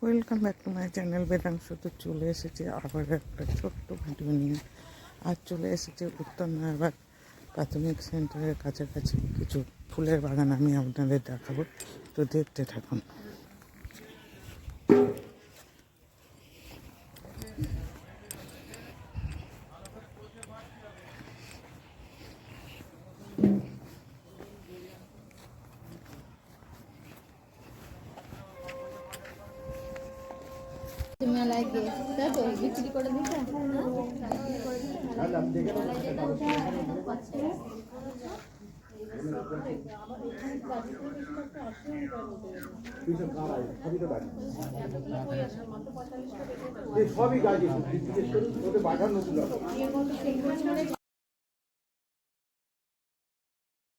Welcome back to my channel Vedansh. তো চলে এসেছে আবার একটা ছোট্ট ভিডিও নিয়ে। আজ চলে এসেছে উত্তর নয়াবাদ প্রাথমিক সেন্টারের কাছাকাছি কিছু ফুলের বাগান আমি আপনাদের দেখাবো, তো দেখতে থাকুন। মেলায় গিয়ে তাই তো বিক্রি করে দিতে সবই গাছ